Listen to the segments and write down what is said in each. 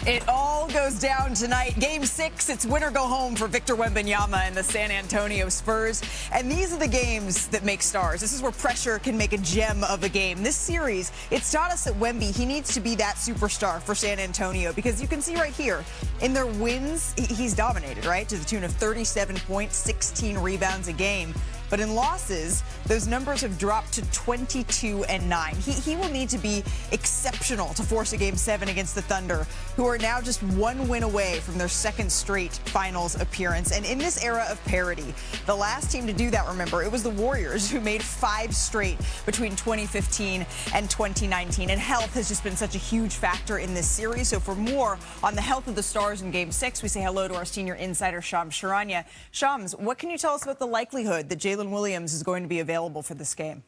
It all goes down tonight. Game 6, it's win or go home for Victor Wembanyama and the San Antonio Spurs. And these are the games that make stars. This is where pressure can make a gem of a game. This series, it's taught us that Wemby, he needs to be that superstar for San Antonio, because you can see right here, in their wins, he's dominated, right? To the tune of 37 points, 16 rebounds a game. But in losses, those numbers have dropped to 22 and 9. He will need to be exceptional to force a Game 7 against the Thunder, who are now just one win away from their second straight finals appearance. And in this era of parity, the last team to do that, remember, it was the Warriors, who made 5 straight between 2015 and 2019. And health has just been such a huge factor in this series. So for more on the health of the Stars in Game 6, we say hello to our senior insider, Shams Charania. Shams, what can you tell us about the likelihood that Jalen Williams is going to be available for this game?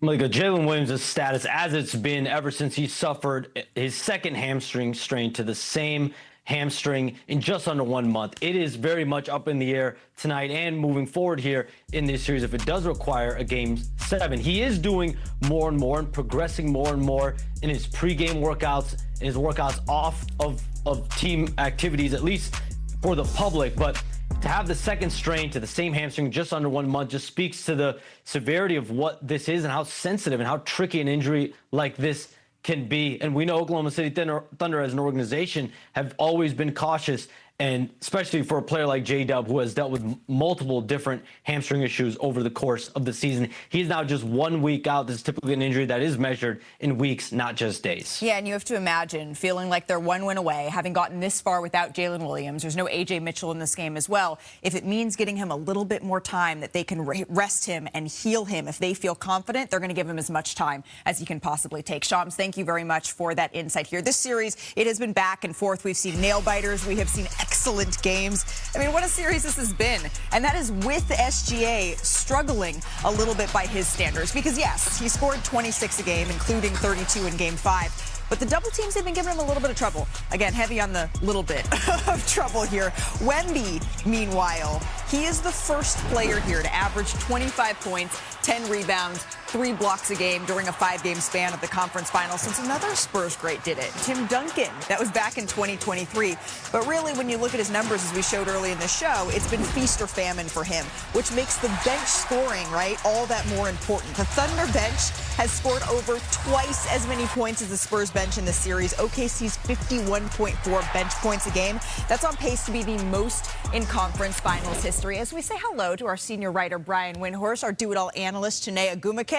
Malika, Jalen Williams' status, as it's been ever since he suffered his second hamstring strain to the same hamstring in just under 1 month. It is very much up in the air tonight and moving forward here in this series if it does require a Game 7. He is doing more and more and progressing more and more in his pregame workouts and his workouts off of team activities, at least for the public. But to have the second strain to the same hamstring just under 1 month just speaks to the severity of what this is and how sensitive and how tricky an injury like this can be. And we know Oklahoma City Thunder as an organization have always been cautious, and especially for a player like J-Dub, who has dealt with multiple different hamstring issues over the course of the season. He's now just 1 week out. This is typically an injury that is measured in weeks, not just days. Yeah, and you have to imagine feeling like they're 1 win away, having gotten this far without Jalen Williams. There's no A.J. Mitchell in this game as well. If it means getting him a little bit more time, that they can rest him and heal him, if they feel confident, they're going to give him as much time as he can possibly take. Shams, thank you very much for that insight here. This series, it has been back and forth. We've seen nail-biters. We have seen excellent games. I mean, what a series this has been. And that is with the SGA struggling a little bit by his standards. Because, yes, he scored 26 a game, including 32 in Game 5. But the double teams have been giving him a little bit of trouble. Again, heavy on the little bit of trouble here. Wemby, meanwhile, he is the first player here to average 25 points, 10 rebounds, 3 blocks a game during a 5-game span of the conference finals since another Spurs great did it, Tim Duncan. That was back in 2023. But really, when you look at his numbers, as we showed early in the show, it's been feast or famine for him, which makes the bench scoring, right, all that more important. The Thunder bench has scored over twice as many points as the Spurs bench in this series. OKC's 51.4 bench points a game. That's on pace to be the most in conference finals history. As we say hello to our senior writer, Brian Windhorst, our do-it-all analyst, Chiney Agumake.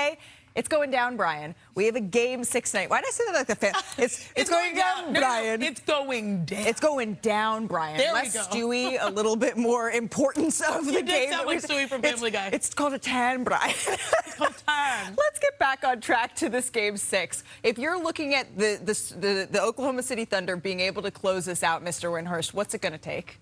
It's going down, Brian. We have a Game 6 tonight. Why did I say that like the fan? It's going down, Brian. It's going down. It's going down, Brian. There Less we go. Stewie, a little bit more importance of the game. You did sound like Stewie from Family Guy. It's called a tan, Brian. It's called tan. Let's get back on track to this Game 6. If you're looking at the Oklahoma City Thunder being able to close this out, Mr. Windhorst, what's it going to take?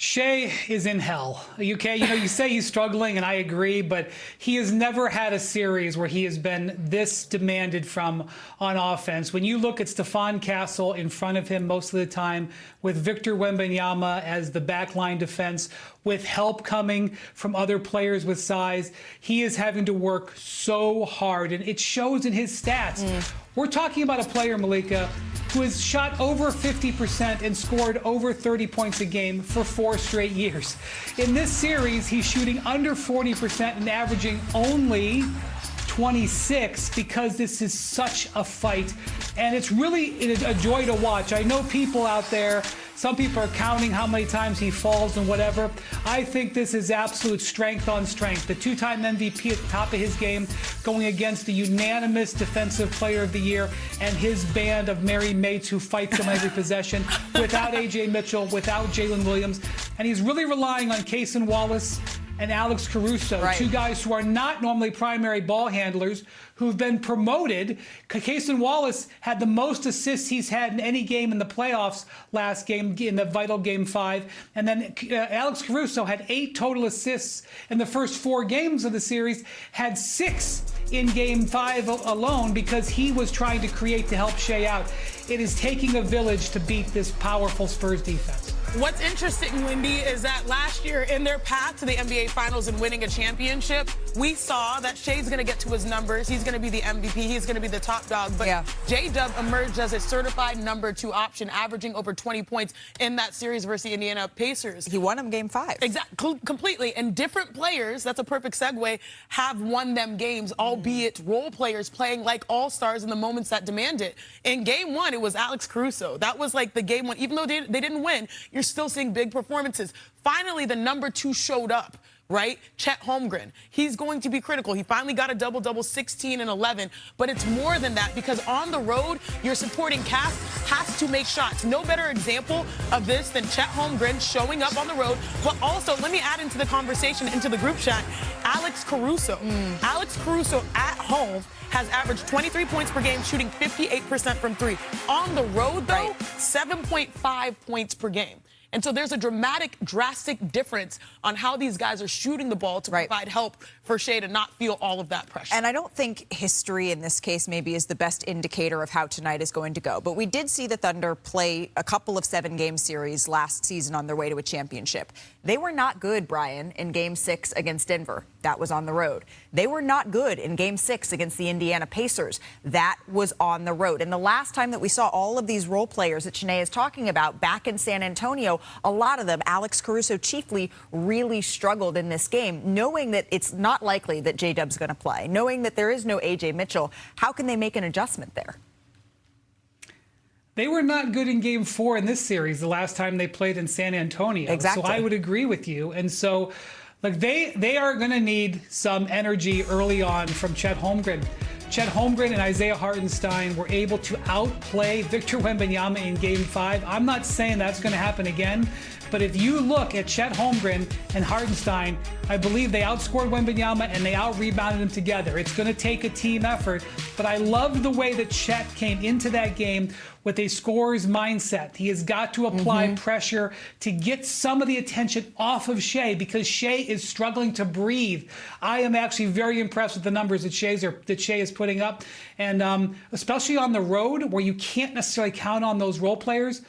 Shai is in hell. Okay, you say he's struggling, and I agree, but he has never had a series where he has been this demanded from on offense. When you look at Stephon Castle in front of him most of the time, with Victor Wembanyama as the backline defense, with help coming from other players with size, he is having to work so hard, and it shows in his stats. We're talking about a player, Malika, who has shot over 50% and scored over 30 points a game for 4 straight years. In this series, he's shooting under 40% and averaging only 26 because this is such a fight. And it's really a joy to watch. I know people out there, some people are counting how many times he falls and whatever. I think this is absolute strength on strength. The 2-time MVP at the top of his game going against the unanimous Defensive Player of the Year and his band of merry mates who fight him every possession without A.J. Mitchell, without Jalen Williams. And he's really relying on Cason Wallace and Alex Caruso, right. 2 guys who are not normally primary ball handlers, who've been promoted. Cason Wallace had the most assists he's had in any game in the playoffs last game, in the vital Game 5. And then Alex Caruso had 8 total assists in the first 4 games of the series, had 6 in Game 5 alone because he was trying to create to help Shai out. It is taking a village to beat this powerful Spurs defense. What's interesting, Wendy, is that last year in their path to the NBA Finals and winning a championship, we saw that Shea's going to get to his numbers. He's going to be the MVP. He's going to be the top dog. But J-Dub emerged as a certified number 2 option, averaging over 20 points in that series versus the Indiana Pacers. He won him game 5. Exactly, completely. And different players, that's a perfect segue, have won them games, albeit role players playing like all-stars in the moments that demand it. In game 1, it was Alex Caruso. That was like the game 1. Even though they didn't win, you're still seeing big performances. Finally, the number 2 showed up. Right? Chet Holmgren. He's going to be critical. He finally got a double-double, 16 and 11. But it's more than that, because on the road, your supporting cast has to make shots. No better example of this than Chet Holmgren showing up on the road. But also, let me add into the conversation, into the group chat, Alex Caruso. Alex Caruso at home has averaged 23 points per game, shooting 58% from 3. On the road, though, 7.5 points per game. And so there's a drastic difference on how these guys are shooting the ball to provide help for Shea to not feel all of that pressure. And I don't think history in this case maybe is the best indicator of how tonight is going to go. But we did see the Thunder play a couple of 7-game series last season on their way to a championship. They were not good, Brian, in Game 6 against Denver. That was on the road. They were not good in Game 6 against the Indiana Pacers. That was on the road. And the last time that we saw all of these role players that Shanae is talking about back in San Antonio, a lot of them, Alex Caruso chiefly, really struggled in this game, knowing that it's not likely that J-Dub's going to play, knowing that there is no A.J. Mitchell. How can they make an adjustment there? They were not good in Game 4 in this series, the last time they played in San Antonio. Exactly. So I would agree with you. And so, like, they are going to need some energy early on from Chet Holmgren. Chet Holmgren and Isaiah Hartenstein were able to outplay Victor Wembanyama in Game 5. I'm not saying that's going to happen again, but if you look at Chet Holmgren and Hartenstein, I believe they outscored Wembanyama and they out-rebounded him together. It's going to take a team effort, but I love the way that Chet came into that game with a scorer's mindset. He has got to apply pressure to get some of the attention off of Shea, because Shea is struggling to breathe. I am actually very impressed with the numbers that Shea is putting up, and especially on the road where you can't necessarily count on those role players.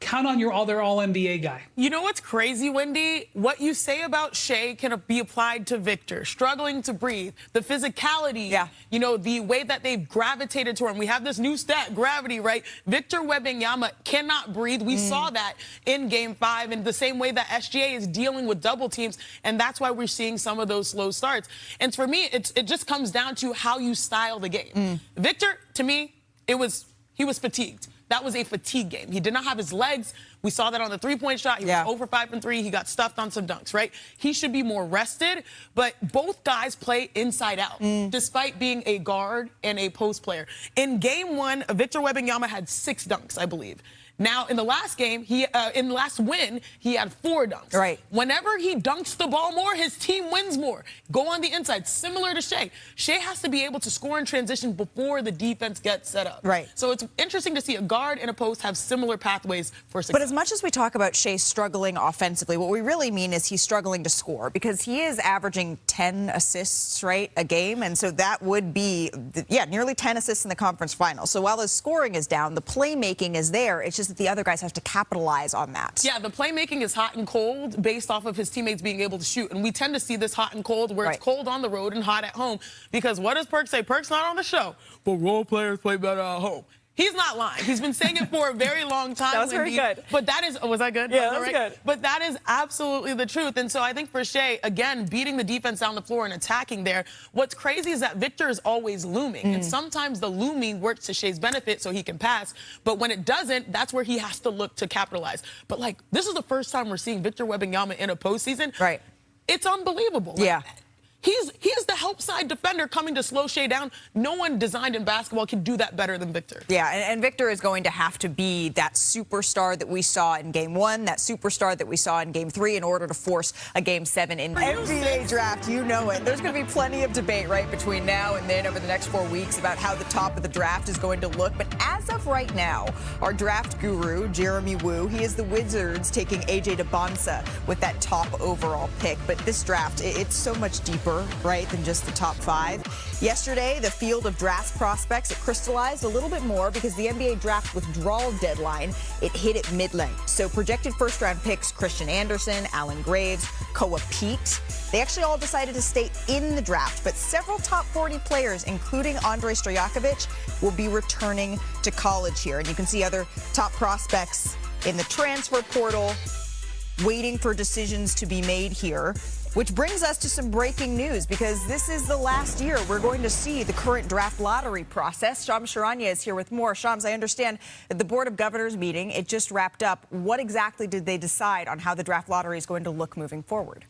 Count on your other All-NBA guy. You know what's crazy, Wendy? What you say about Shea can be applied to Victor. Struggling to breathe. The physicality, you know, the way that they've gravitated to him. We have this new stat, gravity, right? Victor Wembanyama cannot breathe. We saw that in Game 5 in the same way that SGA is dealing with double teams, and that's why we're seeing some of those slow starts. And for me, it just comes down to how you style the game. Victor, to me, he was fatigued. That was a fatigue game. He did not have his legs. We saw that on the three-point shot. He was 0 for 5 from 3. He got stuffed on some dunks, right? He should be more rested, but both guys play inside out, despite being a guard and a post player. In Game 1, Victor Wembanyama had 6 dunks, I believe. Now, in the last game, in the last win, he had 4 dunks. Right. Whenever he dunks the ball more, his team wins more. Go on the inside, similar to Shea. Shea has to be able to score in transition before the defense gets set up. Right. So it's interesting to see a guard and a post have similar pathways for success. But as much as we talk about Shea struggling offensively, what we really mean is he's struggling to score, because he is averaging 10 assists, right, a game. And so that would be, nearly 10 assists in the conference final. So while his scoring is down, the playmaking is there. It's just that the other guys have to capitalize on that. Yeah, the playmaking is hot and cold based off of his teammates being able to shoot. And we tend to see this hot and cold where it's cold on the road and hot at home. Because what does Perk say? Perk's not on the show, but role players play better at home. He's not lying. He's been saying it for a very long time. That was very good. But that is, was that good? Yeah, that was good. But that is absolutely the truth. And so I think for Shea, again, beating the defense down the floor and attacking there, what's crazy is that Victor is always looming. And sometimes the looming works to Shea's benefit so he can pass. But when it doesn't, that's where he has to look to capitalize. But, like, this is the first time we're seeing Victor Wembanyama in a postseason. Right. It's unbelievable. Yeah. He is the help side defender coming to slow Shea down. No one designed in basketball can do that better than Victor. Yeah, and Victor is going to have to be that superstar that we saw in Game 1, that superstar that we saw in Game 3 in order to force a Game 7 in NBA draft. You know it. There's going to be plenty of debate, right, between now and then over the next 4 weeks about how the top of the draft is going to look. But as of right now, our draft guru, Jeremy Woo, he is the Wizards taking A.J. Debonsa with that top overall pick. But this draft, it's so much deeper deeper, right, than just the top 5. Yesterday, the field of draft prospects, it crystallized a little bit more because the NBA draft withdrawal deadline, it hit at mid-length. So projected first-round picks, Christian Anderson, Alan Graves, Koa Pete, they actually all decided to stay in the draft, but several top 40 players, including Andrei Stojakovic, will be returning to college here. And you can see other top prospects in the transfer portal waiting for decisions to be made here, which brings us to some breaking news because this is the last year we're going to see the current draft lottery process. Shams Charania is here with more. Shams, I understand that the Board of Governors meeting, it just wrapped up. What exactly did they decide on how the draft lottery is going to look moving forward?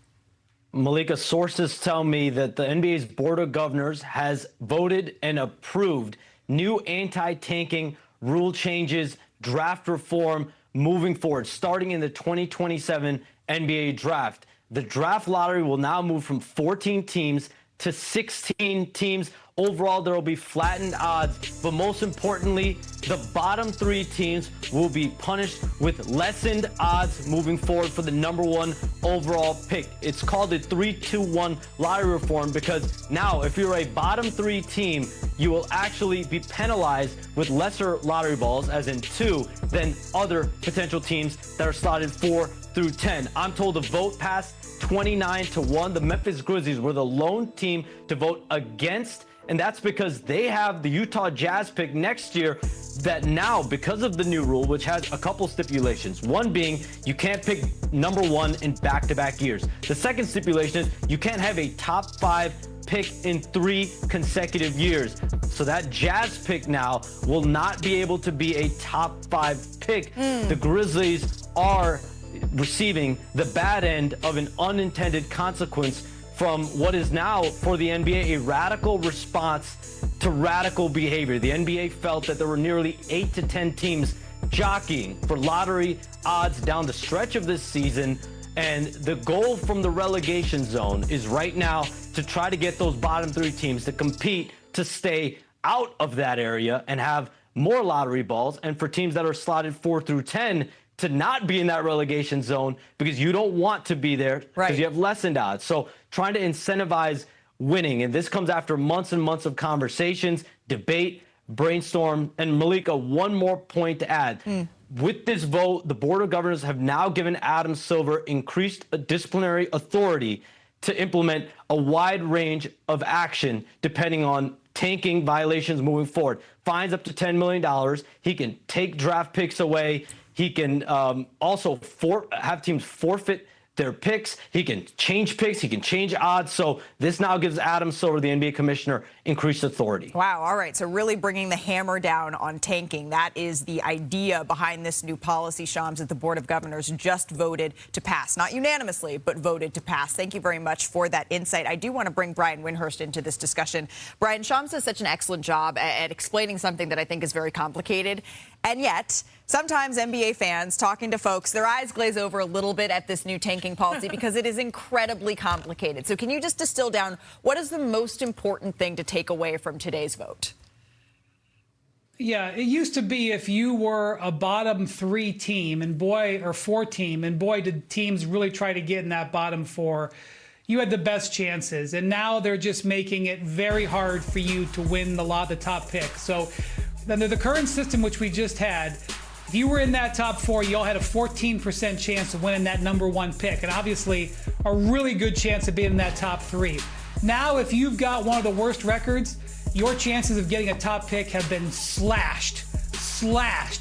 Malika, sources tell me that the NBA's Board of Governors has voted and approved new anti-tanking rule changes, draft reform moving forward, starting in the 2027 NBA draft. The draft lottery will now move from 14 teams to 16 teams. Overall, there will be flattened odds, but most importantly, the bottom 3 teams will be punished with lessened odds moving forward for the #1 overall pick. It's called a 3-2-1 lottery reform because now if you're a bottom 3 team, you will actually be penalized with lesser lottery balls, as in 2, than other potential teams that are slotted 4 through 10. I'm told the vote passed 29-1. The Memphis Grizzlies were the lone team to vote against, and that's because they have the Utah Jazz pick next year that now, because of the new rule, which has a couple stipulations, one being you can't pick #1 in back-to-back years. The second stipulation is you can't have a top 5 pick in 3 consecutive years. So that Jazz pick now will not be able to be a top 5 pick. The Grizzlies are receiving the bad end of an unintended consequence from what is now for the NBA a radical response to radical behavior. The NBA felt that there were nearly 8 to 10 teams jockeying for lottery odds down the stretch of this season, and the goal from the relegation zone is right now to try to get those bottom 3 teams to compete to stay out of that area and have more lottery balls, and for teams that are slotted 4 through 10 to not be in that relegation zone because you don't want to be there because you have lessened odds. So trying to incentivize winning, and this comes after months and months of conversations, debate, brainstorm. And Malika, one more point to add. With this vote, the Board of Governors have now given Adam Silver increased disciplinary authority to implement a wide range of action depending on tanking violations moving forward. Fines up to $10 million. He can take draft picks away. He can also have teams forfeit their picks. He can change picks. He can change odds. So this now gives Adam Silver, the NBA commissioner, increased authority. Wow. All right. So really bringing the hammer down on tanking. That is the idea behind this new policy, Shams, that the Board of Governors just voted to pass. Not unanimously, but voted to pass. Thank you very much for that insight. I do want to bring Brian Windhorst into this discussion. Brian, Shams does such an excellent job at explaining something that I think is very complicated. And yet, sometimes NBA fans talking to folks, their eyes glaze over a little bit at this new tanking policy because it is incredibly complicated. So can you just distill down what is the most important thing to take away from today's vote? Yeah, it used to be if you were a bottom 3 team and boy, or 4 team, and boy, did teams really try to get in that bottom 4, you had the best chances. And now they're just making it very hard for you to win the top pick. So under the current system, which we just had, if you were in that top 4, you all had a 14% chance of winning that #1 pick, and obviously a really good chance of being in that top 3. Now, if you've got one of the worst records, your chances of getting a top pick have been slashed.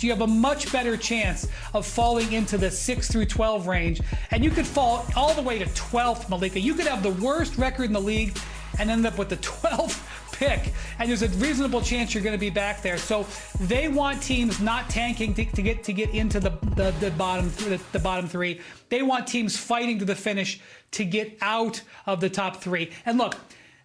You have a much better chance of falling into the 6 through 12 range, and you could fall all the way to 12th, Malika. You could have the worst record in the league and end up with the 12th pick, and there's a reasonable chance you're going to be back there. So they want teams not tanking to get into the bottom 3. They want teams fighting to the finish to get out of the top 3. And look,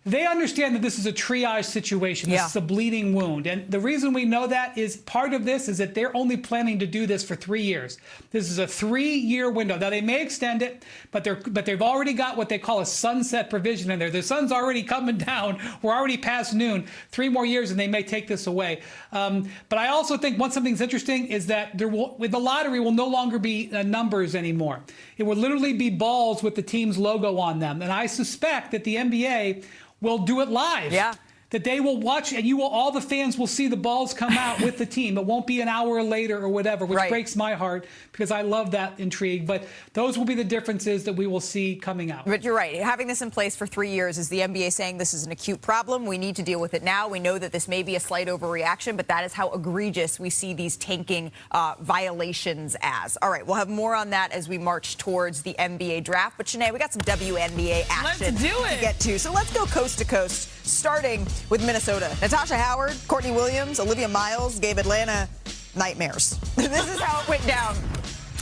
They understand that this is a triage situation. This is a bleeding wound. And the reason we know that is part of this is that they're only planning to do this for 3 years. This is a 3-year window. Now, they may extend it, but they've already got what they call a sunset provision in there. The sun's already coming down. We're already past noon. 3 more years, and they may take this away. But I also think something's interesting is that the lottery will no longer be numbers anymore. It will literally be balls with the team's logo on them. And I suspect that the NBA will do it live. Yeah. That they will watch, and all the fans will see the balls come out with the team. It won't be an hour later or whatever, which breaks my heart because I love that intrigue. But those will be the differences that we will see coming out. But you're right. Having this in place for 3 years is the NBA saying this is an acute problem. We need to deal with it now. We know that this may be a slight overreaction, but that is how egregious we see these tanking violations as. All right, we'll have more on that as we march towards the NBA draft. But, Shanae, we got some WNBA action to get to. So let's go coast to coast, starting with Minnesota. Natasha Howard, Courtney Williams, Olivia Miles gave Atlanta nightmares. This is how it went down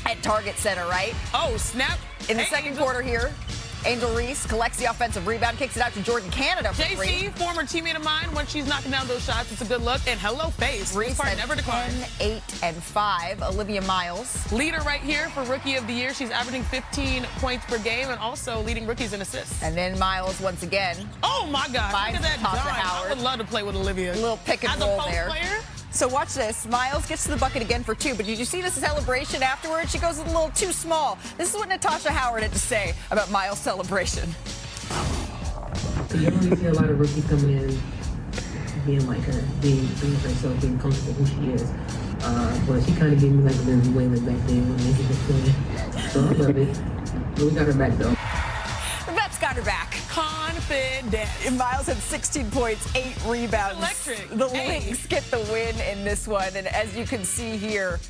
at Target Center, right? Oh, snap. In the second quarter here, Angel Reese collects the offensive rebound, kicks it out to Jordan Canada for three. JC, former teammate of mine, when she's knocking down those shots, it's a good look. And hello, face. Reese part never declined. 10, 8, and 5. Olivia Miles. Leader right here for Rookie of the Year. She's averaging 15 points per game and also leading rookies in assists. And then Miles once again. Oh, my God. Look at that dime. I would love to play with Olivia. A little pick and roll there. Player, so watch this. Miles gets to the bucket again for 2, but did you see the celebration afterwards? She goes a little too small. This is what Natasha Howard had to say about Miles' celebration. You don't really see a lot of rookies coming in being like her, being herself, being comfortable who she is. But she kind of gave me like a Lindsay Whalen back then when Lindsay was playing. So I love it. But we got her back though. The Vets got her back. Confident. Miles had 16 points, 8 rebounds. Electric. The Lynx get the win in this one. And as you can see here,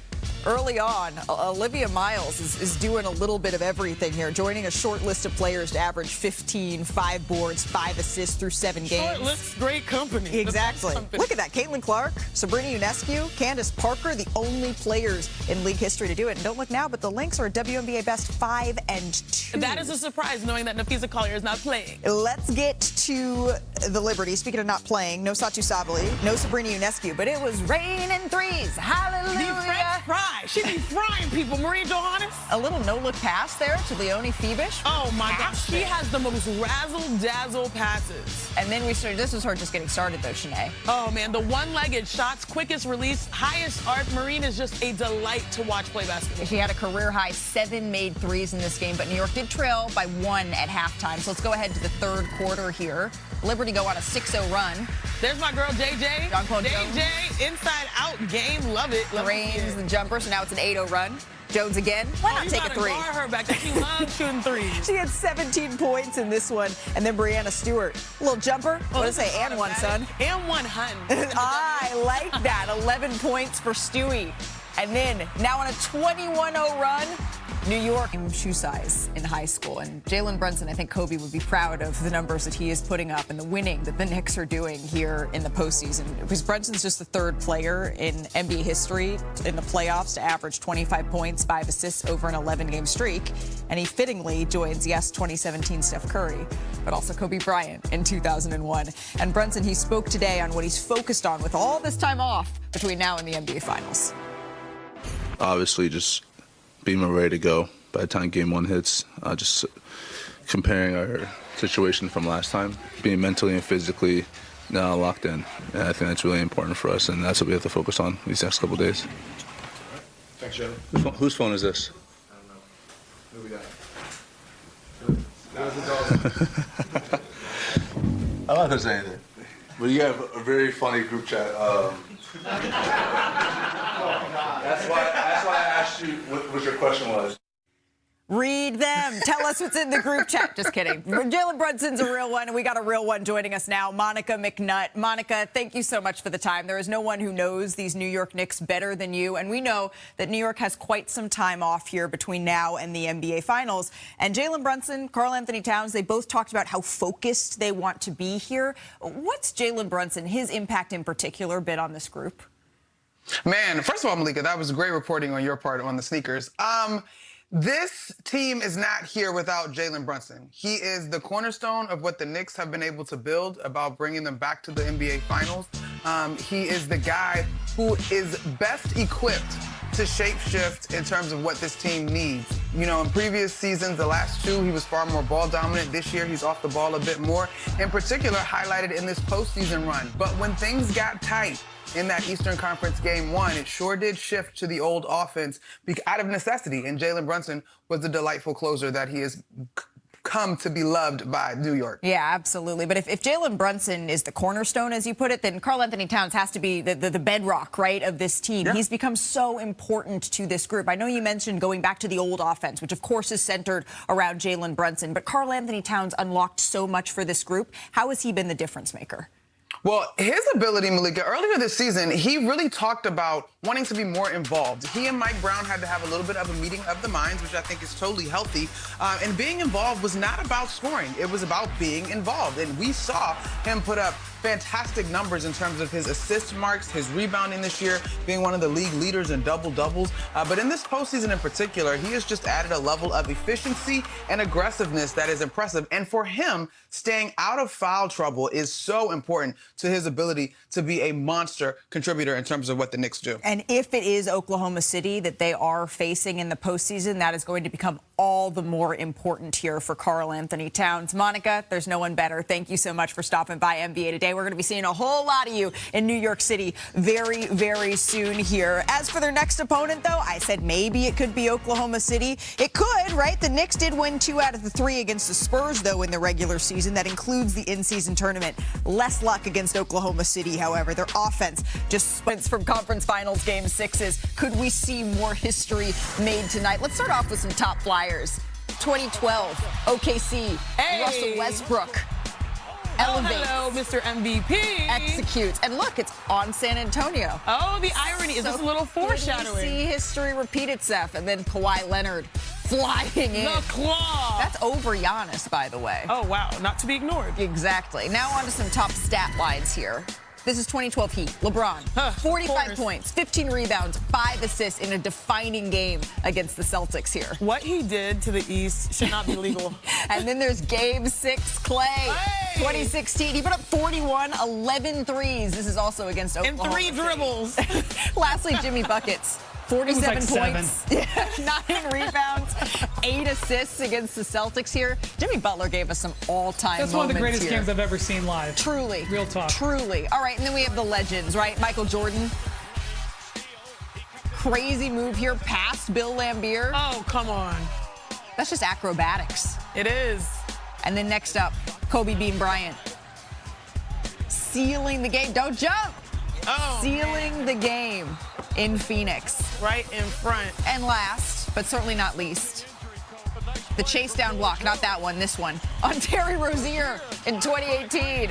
early on, Olivia Miles is doing a little bit of everything here, joining a short list of players to average 15, 5 boards, 5 assists through 7 games. Short list, great company. Exactly. Look at that. Caitlin Clark, Sabrina Ionescu, Candace Parker, the only players in league history to do it. And don't look now, but the Lynx are a WNBA best 5 and 2. That is a surprise, knowing that Nafisa Collier is not playing. Let's get to the Liberty. Speaking of not playing, no Satu Sabali, no Sabrina Ionescu, but it was raining threes. Hallelujah. The French fry. She be frying people. Marie Johannes. A little no-look pass there to Leonie Febish. Oh, my gosh. She has the most razzle-dazzle passes. And then this was her just getting started, though, Shanae. Oh, man. The one-legged shots, quickest release, highest arc. Marine is just a delight to watch play basketball. She had a career-high 7 made threes in this game, but New York did trail by 1 at halftime. So let's go ahead to the third quarter here. Liberty go on a 6-0 run. There's my girl, JJ. JJ, inside-out game. Love it. Drains the jumper, so now it's an 8-0 run. Jones again. Why not take a 3? Bar her back. She loves shooting threes. She had 17 points in this one. And then Brianna Stewart. A little jumper. What did I say? And one, son. And one, hun. I like that. 11 points for Stewie. And then, now on a 21-0 run, New York shoe size in high school. And Jalen Brunson, I think Kobe would be proud of the numbers that he is putting up and the winning that the Knicks are doing here in the postseason. Because Brunson's just the 3rd player in NBA history in the playoffs to average 25 points, 5 assists over an 11-game streak. And he fittingly joins, yes, 2017 Steph Curry, but also Kobe Bryant in 2001. And Brunson, he spoke today on what he's focused on with all this time off between now and the NBA Finals. Obviously, just being ready to go by the time game 1 hits. Just comparing our situation from last time, being mentally and physically now locked in. And I think that's really important for us, and that's what we have to focus on these next couple days. Thanks, Joe. Whose phone is this? I don't know. Who we got? I don't know if there's anything. But you have a very funny group chat. That's why I asked you what your question was. Read them. Tell us what's in the group chat. Just kidding. Jalen Brunson's a real one, and we got a real one joining us now, Monica McNutt. Monica, thank you so much for the time. There is no one who knows these New York Knicks better than you, and we know that New York has quite some time off here between now and the NBA Finals. And Jalen Brunson, Karl Anthony Towns, they both talked about how focused they want to be here. What's Jalen Brunson, his impact in particular, been on this group? Man, first of all, Malika, that was great reporting on your part on the sneakers. This team is not here without Jalen Brunson. He is the cornerstone of what the Knicks have been able to build about bringing them back to the NBA Finals. He is the guy who is best equipped to shapeshift in terms of what this team needs. You know, in previous seasons, the last two, he was far more ball dominant. This year, he's off the ball a bit more. In particular, highlighted in this postseason run. But when things got tight in that Eastern Conference Game 1, it sure did shift to the old offense out of necessity. And Jalen Brunson was the delightful closer that he has come to be loved by New York. Yeah, absolutely. But if Jalen Brunson is the cornerstone, as you put it, then Karl-Anthony Towns has to be the bedrock, right, of this team. Yeah. He's become so important to this group. I know you mentioned going back to the old offense, which of course is centered around Jalen Brunson, but Karl-Anthony Towns unlocked so much for this group. How has he been the difference maker? Well, his ability, Malika, earlier this season, he really talked about wanting to be more involved. He and Mike Brown had to have a little bit of a meeting of the minds, which I think is totally healthy. And being involved was not about scoring. It was about being involved. And we saw him put up fantastic numbers in terms of his assist marks, his rebounding this year, being one of the league leaders in double-doubles. But in this postseason in particular, he has just added a level of efficiency and aggressiveness that is impressive. And for him, staying out of foul trouble is so important to his ability to be a monster contributor in terms of what the Knicks do. And if it is Oklahoma City that they are facing in the postseason, that is going to become all the more important here for Karl-Anthony Towns. Monica, there's no one better. Thank you so much for stopping by NBA Today. We're going to be seeing a whole lot of you in New York City very, very soon here. As for their next opponent, though, I said maybe it could be Oklahoma City. It could, right? The Knicks did win 2 out of the 3 against the Spurs, though, in the regular season. That includes the in-season tournament. Less luck against Oklahoma City, however. Their offense just sprints from conference finals game 6s. Could we see more history made tonight? Let's start off with some top flyers. 2012, OKC, Russell Westbrook. Elevates. Oh, hello, Mr. MVP. Executes. And look, it's on San Antonio. Oh, the irony. Is this a little foreshadowing? See history repeat itself. And then Kawhi Leonard flying in. The claw. That's over Giannis, by the way. Oh, wow. Not to be ignored. Exactly. Now on to some top stat lines here. This is 2012 Heat. LeBron, 45 points, 15 rebounds, 5 assists in a defining game against the Celtics here. What he did to the East should not be legal. And then there's Game 6 Clay. Hey! 2016, he put up 41, 11 threes. This is also against Oklahoma And 3 dribbles. Lastly, Jimmy Buckets. 47 points, 9 rebounds, 8 assists against the Celtics here. Jimmy Butler gave us some all-time moments. That's one of the greatest here. games I've ever seen live. Truly. Real talk. Truly. All right, and then we have the legends, right? Michael Jordan. Crazy move here past Bill Laimbeer. Oh, come on. That's just acrobatics. It is. And then next up, Kobe Bean Bryant. Sealing the game. Don't jump. Oh, sealing the game in Phoenix. Right in front. And last, but certainly not least, the chase down block, not that one, this one, on Terry Rozier in 2018.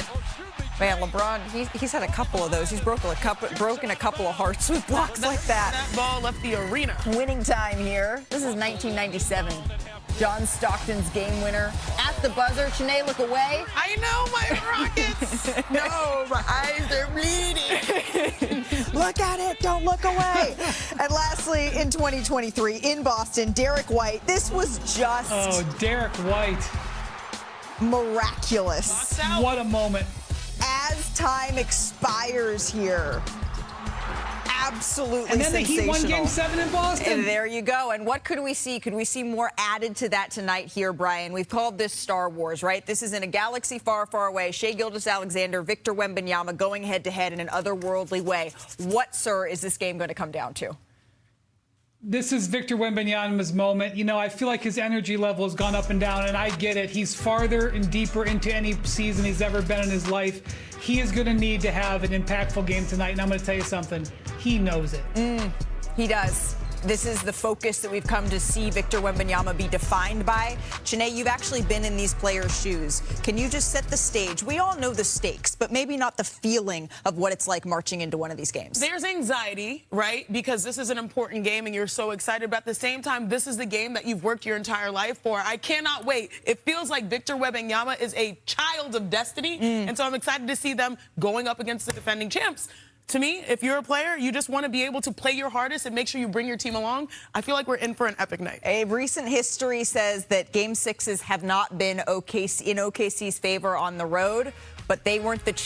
Man, LeBron, he's had a couple of those. He's broken a couple of hearts with blocks like that. That ball left the arena. Winning time here. This is 1997. John Stockton's game winner at the buzzer. Chene, look away. I know, my Rockets. No, my eyes are bleeding. Look at it. Don't look away. And lastly, in 2023, in Boston, Derek White. This was just... Oh, Derek White. Miraculous. What a moment. As time expires here. Absolutely and then sensational. Heat won Game 7 in Boston. And there you go. And what could we see? Could we see more added to that tonight here, Brian? We've called this Star Wars, right? This is in a galaxy far, far away. Shai Gilgeous-Alexander, Victor Wembanyama going head-to-head in an otherworldly way. What, sir, is this game going to come down to? This is Victor Wembanyama's moment. You know, I feel like his energy level has gone up and down, and I get it. He's farther and deeper into any season he's ever been in his life. He is going to need to have an impactful game tonight, and I'm going to tell you something. He knows it. He does. This is the focus that we've come to see Victor Wembanyama be defined by. Chene, you've actually been in these players' shoes. Can you just set the stage? We all know the stakes, but maybe not the feeling of what it's like marching into one of these games. There's anxiety, right? Because this is an important game and you're so excited. But at the same time, this is the game that you've worked your entire life for. I cannot wait. It feels like Victor Wembanyama is a child of destiny. And so I'm excited to see them going up against the defending champs. to me, if you're a player, you just want to be able to play your hardest and make sure you bring your team along. I feel like we're in for an epic night. A recent history says that Game 6s have not been in OKC's favor on the road, but they weren't the